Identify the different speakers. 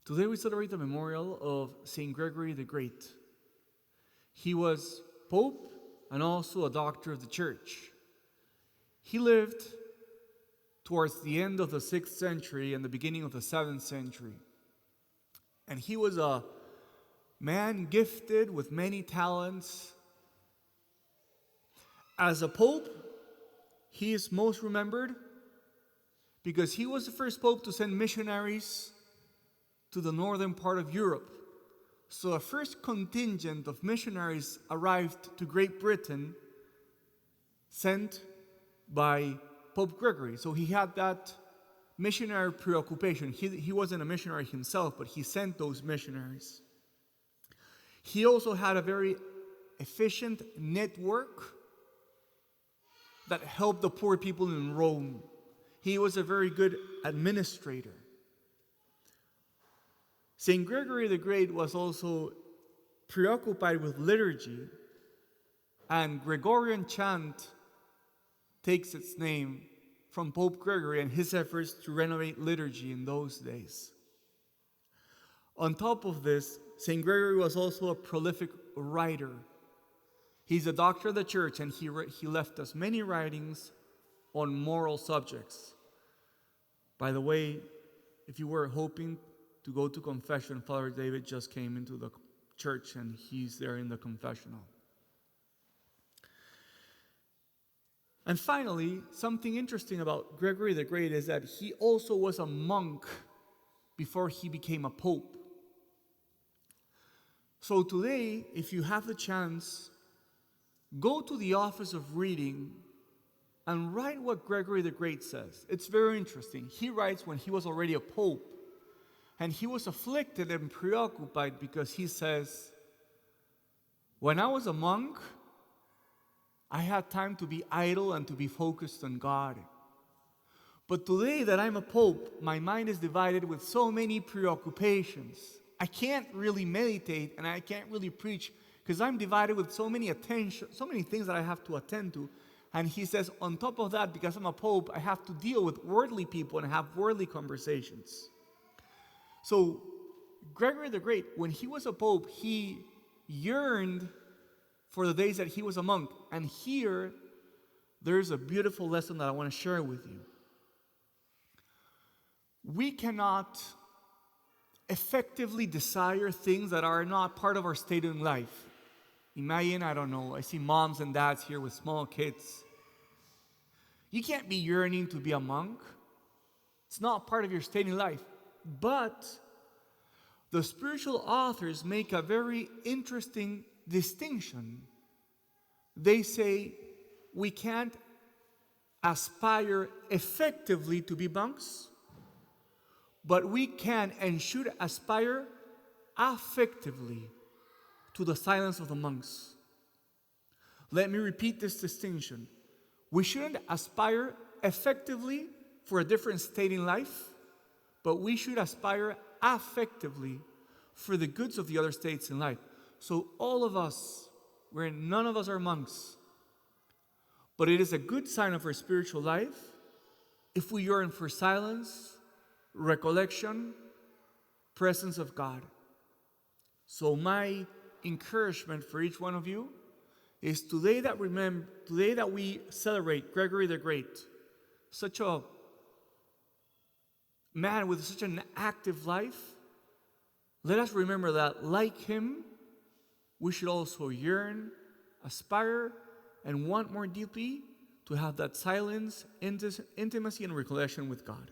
Speaker 1: Today we celebrate the memorial of St. Gregory the Great. He was Pope and also a doctor of the Church. He lived towards the end of the 6th century and the beginning of the 7th century. And he was a man gifted with many talents. As a pope, he is most remembered because he was the first pope to send missionaries to the northern part of Europe. So a first contingent of missionaries arrived to Great Britain, sent by Pope Gregory. So he had that missionary preoccupation. He wasn't a missionary himself, but he sent those missionaries. He also had a very efficient network that helped the poor people in Rome. He was a very good administrator. St. Gregory the Great was also preoccupied with liturgy, and Gregorian chant takes its name from Pope Gregory and his efforts to renovate liturgy in those days. On top of this, St. Gregory was also a prolific writer. He's a doctor of the Church, and he left us many writings on moral subjects. By the way, if you were hoping to go to confession, Father David just came into the church and he's there in the confessional. And finally, something interesting about Gregory the Great is that he also was a monk before he became a pope. So today, if you have the chance, go to the office of reading and write what Gregory the Great says. It's very interesting. He writes when he was already a pope, and he was afflicted and preoccupied because he says, when I was a monk, I had time to be idle and to be focused on God. But today that I'm a pope, my mind is divided with so many preoccupations. I can't really meditate and I can't really preach because I'm divided with so many things that I have to attend to. And he says, on top of that, because I'm a pope, I have to deal with worldly people and have worldly conversations. So Gregory the Great, when he was a pope, he yearned for the days that he was a monk. And here, there's a beautiful lesson that I want to share with you. We cannot effectively desire things that are not part of our state in life. Imagine, I don't know, I see moms and dads here with small kids. You can't be yearning to be a monk. It's not part of your state in life. But the spiritual authors make a very interesting distinction. They say we can't aspire effectively to be monks, but we can and should aspire affectively to the silence of the monks. Let me repeat this distinction. We shouldn't aspire effectively for a different state in life, but we should aspire affectively for the goods of the other states in life. So all of us, none of us are monks, but it is a good sign of our spiritual life if we yearn for silence, recollection, presence of God. So my encouragement for each one of you is today that we celebrate Gregory the Great, such a man with such an active life, let us remember that, like him, we should also yearn, aspire, and want more deeply to have that silence, intimacy, and recollection with God.